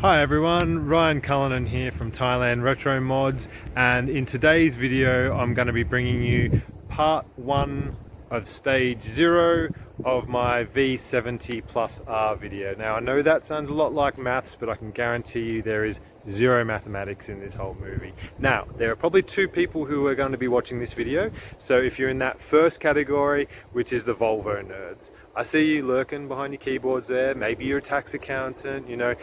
Hi everyone, Ryan Cullinan here from Thailand Retro Mods, and in today's video I'm going to be bringing you part 1 of stage 0 of my V70+R video. Now I know that sounds a lot like maths, but I can guarantee you there is zero mathematics in this whole movie. Now, there are probably 2 people who are going to be watching this video, so if you're in that first category, which is the Volvo nerds, I see you lurking behind your keyboards there. Maybe you're a tax accountant, you know,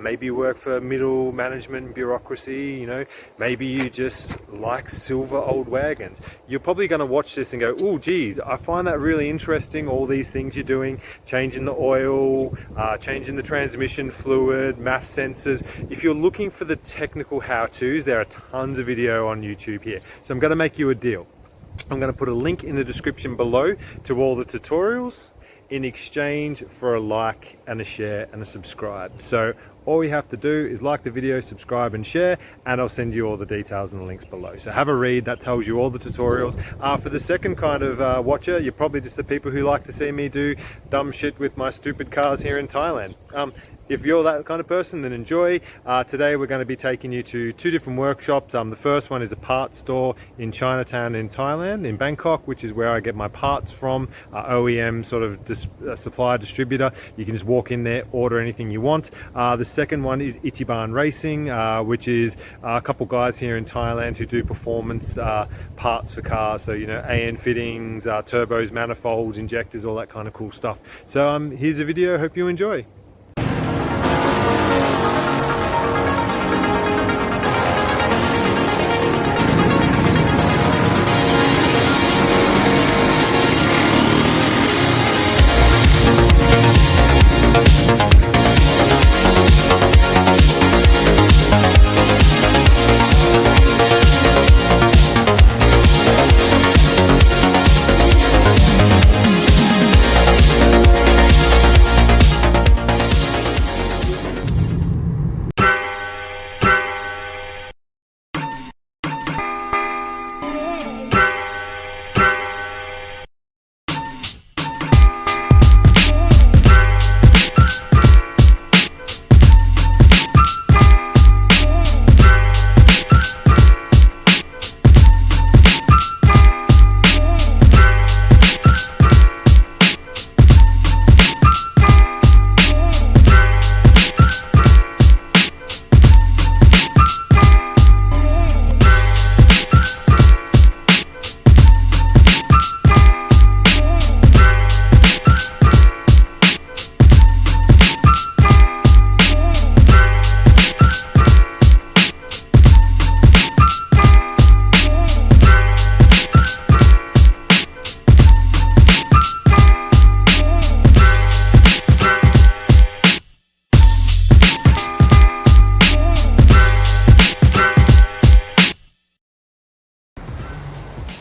maybe you work for middle management bureaucracy, you know, maybe you just like silver old wagons. You're probably going to watch this and go, oh geez, I find that really interesting, all these things you're doing, changing the oil, changing the transmission fluid, math sensors. If you're looking for the technical how-tos, there are tons of video on YouTube here. So I'm going to make you a deal. I'm going to put a link in the description below to all the tutorials in exchange for a like and a share and a subscribe. So all you have to do is like the video, subscribe and share, and I'll send you all the details and the links below. So have a read, that tells you all the tutorials. For the second kind of watcher, you're probably just the people who like to see me do dumb shit with my stupid cars here in Thailand. If you're that kind of person, then enjoy. Today we're going to be taking you to 2 different workshops. The first one is a parts store in Chinatown in Thailand, in Bangkok, which is where I get my parts from, OEM sort of supplier distributor. You can just walk in there, order anything you want. The second one is Ichiban Racing, which is a couple guys here in Thailand who do performance parts for cars. So, you know, AN fittings, turbos, manifolds, injectors, all that kind of cool stuff. So here's a video, hope you enjoy.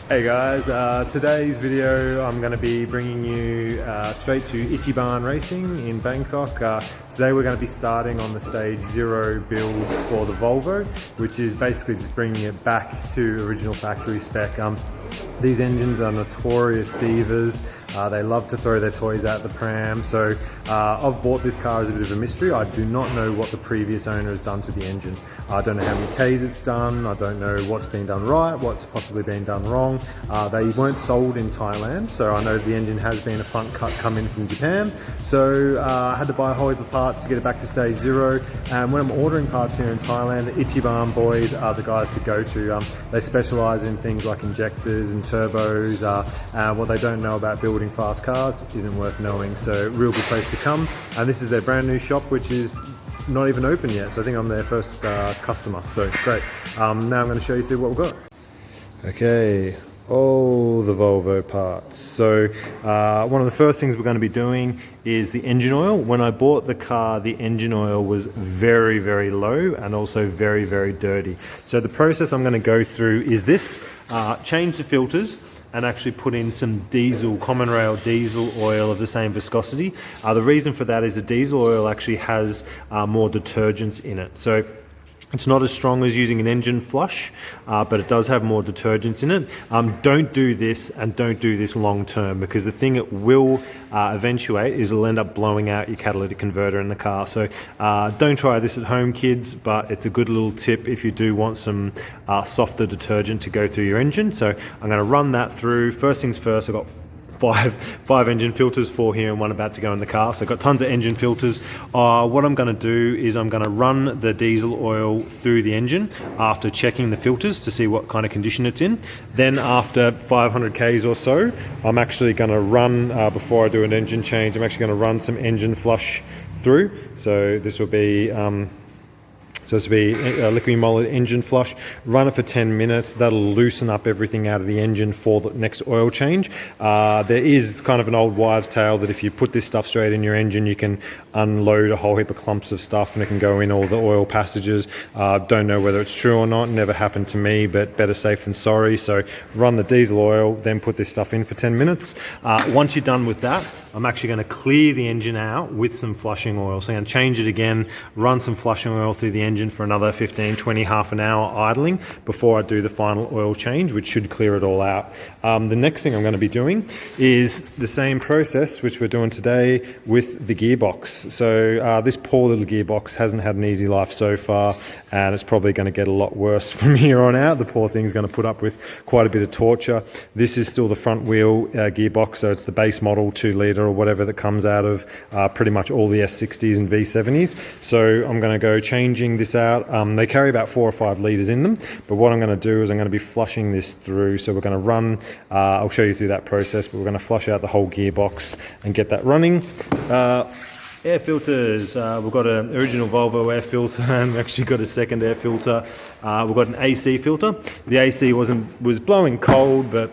Hey guys, today's video I'm going to be bringing you straight to Ichiban Racing in Bangkok. Today we're going to be starting on the stage 0 build for the Volvo, which is basically just bringing it back to original factory spec. These engines are notorious divas. They love to throw their toys out the pram. So I've bought this car as a bit of a mystery. I do not know what the previous owner has done to the engine. I don't know how many Ks it's done. I don't know what's been done right, what's possibly been done wrong. They weren't sold in Thailand, so I know the engine has been a front cut come in from Japan. So I had to buy a whole heap of parts to get it back to stage 0. And when I'm ordering parts here in Thailand, the Ichiban boys are the guys to go to. They specialize in things like injectors and turbos. What they don't know about building fast cars isn't worth knowing, so real good place to come. And this is their brand new shop, which is not even open yet, so I think I'm their first customer, so great. Now I'm going to show you through what we've got. Okay, all the Volvo parts. So one of the first things we're going to be doing is the engine oil. When I bought the car, the engine oil was very, very low and also very, very dirty. So the process I'm going to go through is this: change the filters and actually put in some diesel, common rail diesel oil of the same viscosity. The reason for that is the diesel oil actually has more detergents in it. So It's not as strong as using an engine flush, but it does have more detergents in it. Don't do this, and don't do this long term, because the thing it will eventuate is it'll end up blowing out your catalytic converter in the car. So don't try this at home, kids, but it's a good little tip if you do want some softer detergent to go through your engine. So I'm going to run that through. First things first, I've got five engine filters, 4 here and 1 about to go in the car. So I've got tons of engine filters. What I'm going to do is I'm going to run the diesel oil through the engine after checking the filters to see what kind of condition it's in. Then after 500 Ks or so, I'm actually going to run, before I do an engine change, I'm actually going to run some engine flush through. So this will be So this will be a liquid molded engine flush. Run it for 10 minutes. That'll loosen up everything out of the engine for the next oil change. There is kind of an old wives' tale that if you put this stuff straight in your engine, you can unload a whole heap of clumps of stuff and it can go in all the oil passages. Don't know whether it's true or not. Never happened to me, but better safe than sorry. So run the diesel oil, then put this stuff in for 10 minutes. Once you're done with that, I'm actually going to clear the engine out with some flushing oil. So I'm going to change it again, run some flushing oil through the engine for another 15, 20, half an hour idling before I do the final oil change, which should clear it all out. The next thing I'm going to be doing is the same process which we're doing today with the gearbox. So this poor little gearbox hasn't had an easy life so far, and it's probably going to get a lot worse from here on out. The poor thing's going to put up with quite a bit of torture. This is still the front wheel gearbox, so it's the base model 2 litre or whatever that comes out of pretty much all the S60s and V70s. So I'm going to go changing this out. They carry about 4 or 5 litres in them, but what I'm going to do is I'm going to be flushing this through. So we're going to run, I'll show you through that process, but we're going to flush out the whole gearbox and get that running. Air filters, we've got an original Volvo air filter and we've actually got a second air filter. We've got an AC filter. The AC was blowing cold, but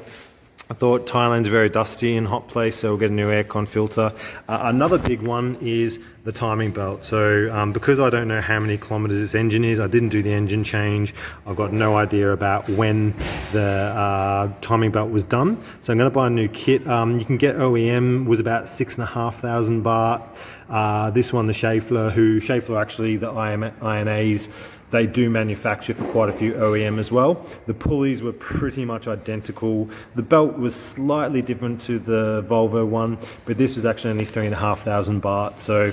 I thought Thailand's a very dusty and hot place, so we'll get a new aircon filter. Another big one is the timing belt. So because I don't know how many kilometers this engine is, I didn't do the engine change. I've got no idea about when the timing belt was done. So I'm going to buy a new kit. You can get OEM, was about 6,500 baht. This one, the Schaeffler actually, the INAs, they do manufacture for quite a few OEM as well. The pulleys were pretty much identical. The belt was slightly different to the Volvo one, but this was actually only 3,500 baht. So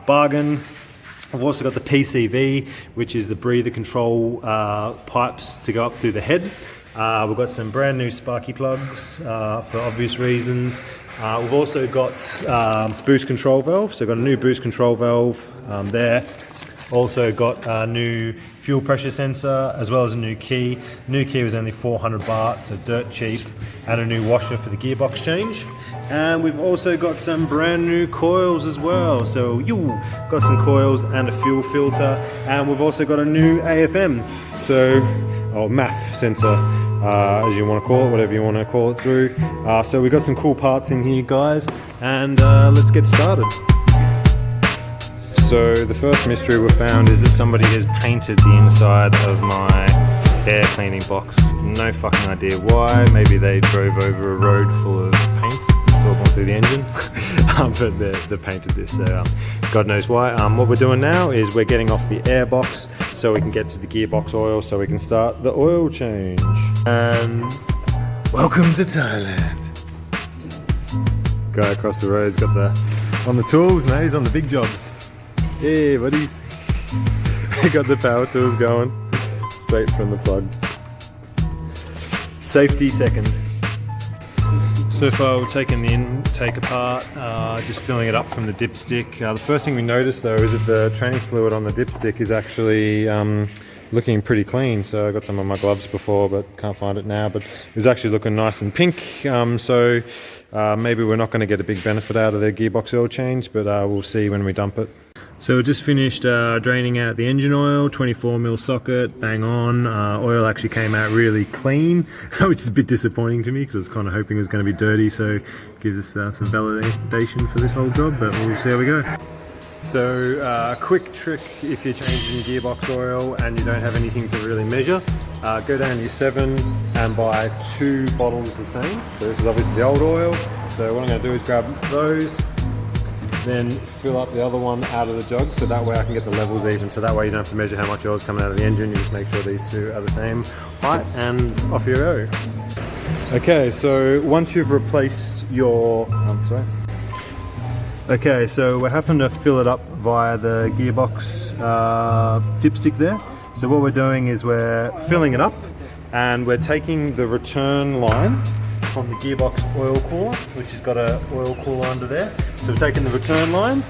bargain. I've also got the PCV, which is the breather control pipes to go up through the head. We've got some brand new sparky plugs for obvious reasons. We've also got boost control valve. So I've got a new boost control valve there. Also got a new fuel pressure sensor as well as a new key. New key was only 400 baht, so dirt cheap, and a new washer for the gearbox change. And we've also got some brand new coils as well. So got some coils and a fuel filter, and we've also got a new AFM, or MAF sensor, as you want to call it, whatever you want to call it through. So we've got some cool parts in here, guys, and let's get started. So the first mystery we found is that somebody has painted the inside of my air cleaning box. No fucking idea why. Maybe they drove over a road full of paint. It's all gone through the engine. But they painted this, so God knows why. What we're doing now is we're getting off the air box so we can get to the gearbox oil so we can start the oil change. And welcome to Thailand. Guy across the road's got on the tools, now he's on the big jobs. Yeah, buddies. Got the power tools going straight from the plug. Safety second. So far we're taking the intake apart, just filling it up from the dipstick. The first thing we noticed though is that the training fluid on the dipstick is actually looking pretty clean. So I got some of my gloves before but can't find it now, but it was actually looking nice and pink. So maybe we're not going to get a big benefit out of the gearbox oil change, but we'll see when we dump it. So we just finished draining out the engine oil, 24mm socket, bang on. Oil actually came out really clean, which is a bit disappointing to me because I was kind of hoping it was going to be dirty, so it gives us some validation for this whole job, but we'll see how we go. So quick trick if you're changing gearbox oil and you don't have anything to really measure, go down to your 7 and buy 2 bottles the same. So this is obviously the old oil, so what I'm going to do is grab those, then fill up the other one out of the jug, so that way I can get the levels even, so that way you don't have to measure how much oil is coming out of the engine. You just make sure these two are the same height and off you go. Okay, so once you've replaced your, okay, so we're having to fill it up via the gearbox dipstick there. So what we're doing is we're filling it up and we're taking the return line from the gearbox oil cooler, which has got an oil cooler under there. So we're taking the return line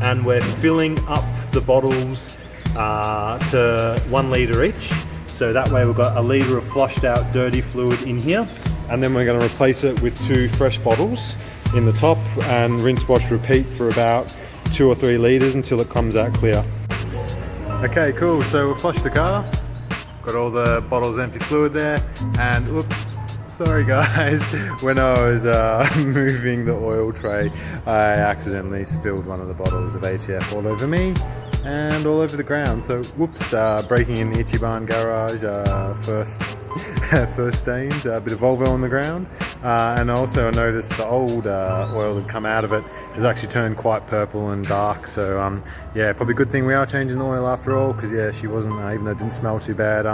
and we're filling up the bottles to 1 litre each. So that way we've got a litre of flushed out dirty fluid in here, and then we're going to replace it with 2 fresh bottles in the top and rinse, wash, repeat for about 2 or 3 litres until it comes out clear. Okay, cool, so we'll flush the car. Got all the bottles empty fluid there, and oops, sorry guys, when I was moving the oil tray, I accidentally spilled one of the bottles of ATF all over me and all over the ground. So whoops, breaking in the Ichiban garage, first stains, a bit of Volvo on the ground. And also I noticed the old oil that come out of it has actually turned quite purple and dark. So yeah, probably a good thing we are changing the oil after all, because yeah, she wasn't, even though it didn't smell too bad,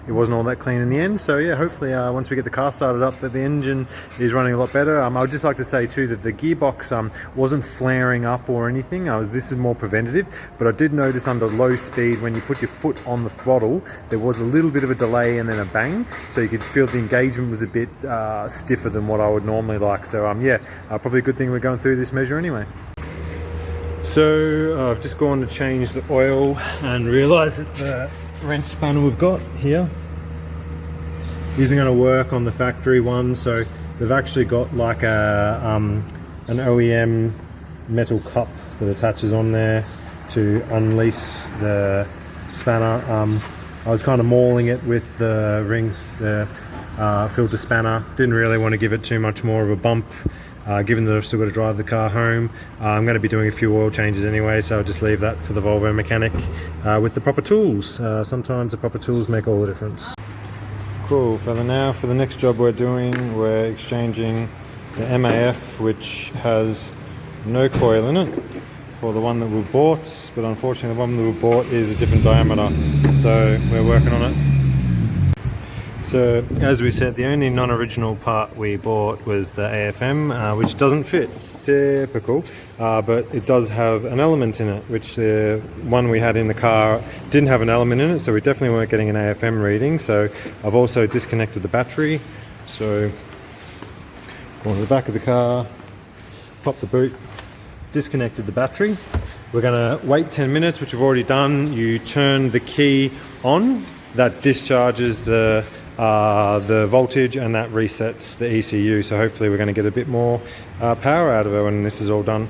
it wasn't all that clean in the end. So yeah, hopefully once we get the car started up, that the engine is running a lot better. I would just like to say too that the gearbox wasn't flaring up or anything. This is more preventative, but I did notice under low speed, when you put your foot on the throttle, there was a little bit of a delay and then a bang, so you could feel the engagement was a bit stiffer than what I would normally like. So yeah, probably a good thing we're going through this measure anyway. So I've just gone to change the oil and realised that the wrench spanner we've got here isn't going to work on the factory one. So they've actually got like an OEM metal cup that attaches on there to unleash the spanner. I was kind of mauling it with the filter spanner. Didn't really want to give it too much more of a bump, given that I've still got to drive the car home. I'm going to be doing a few oil changes anyway, so I'll just leave that for the Volvo mechanic with the proper tools. Sometimes the proper tools make all the difference. Cool, for the next job we're doing, we're exchanging the MAF, which has no coil in it, for the one that we've bought, but unfortunately the one that we've bought is a different diameter, so we're working on it. So as we said, the only non-original part we bought was the AFM, which doesn't fit, typical, but it does have an element in it, which the one we had in the car didn't have an element in it, so we definitely weren't getting an AFM reading. So I've also disconnected the battery, so go to the back of the car, pop the boot, disconnected the battery. We're going to wait 10 minutes, which we've already done. You turn the key on, that discharges the voltage, and that resets the ECU. So hopefully we're going to get a bit more power out of it when this is all done.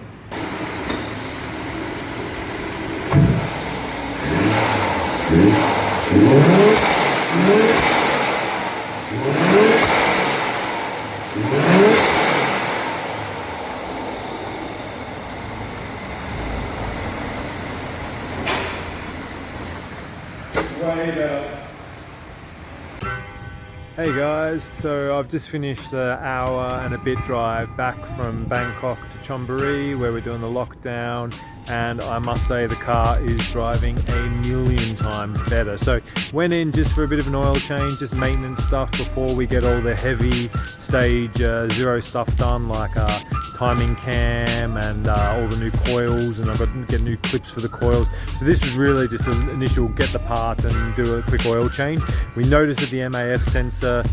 Hey guys, so I've just finished the hour and a bit drive back from Bangkok to Chonburi, where we're doing the lockdown, and I must say the car is driving a million times better. So went in just for a bit of an oil change, just maintenance stuff before we get all the heavy stage 0 stuff done, like timing cam and all the new coils, and I've got to get new clips for the coils. So this was really just an initial get the part and do a quick oil change. We noticed that the MAF sensor,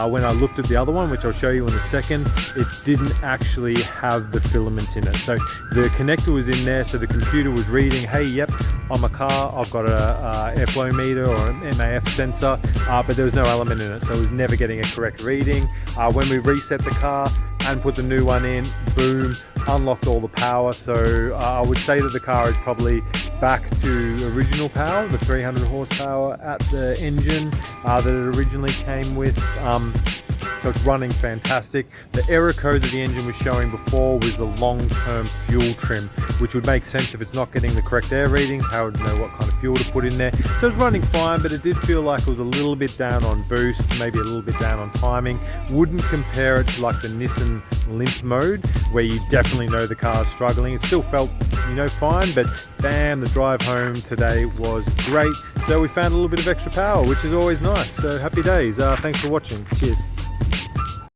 when I looked at the other one, which I'll show you in a second, it didn't actually have the filament in it. So the connector was in there, so the computer was reading, hey, yep, on my car I've got a airflow meter or an MAF sensor, but there was no element in it, so it was never getting a correct reading. When we reset the car and put the new one in, boom, unlocked all the power. So I would say that the car is probably back to original power, the 300 horsepower at the engine that it originally came with. so it's running fantastic. The error code that the engine was showing before was the long-term fuel trim, which would make sense if it's not getting the correct air readings, how would know what kind of fuel to put in there. So it's running fine, but it did feel like it was a little bit down on boost, maybe a little bit down on timing. Wouldn't compare it to like the Nissan limp mode, where you definitely know the car's struggling. It still felt, you know, fine, but bam, the drive home today was great. So we found a little bit of extra power, which is always nice. So happy days. Thanks for watching. Cheers.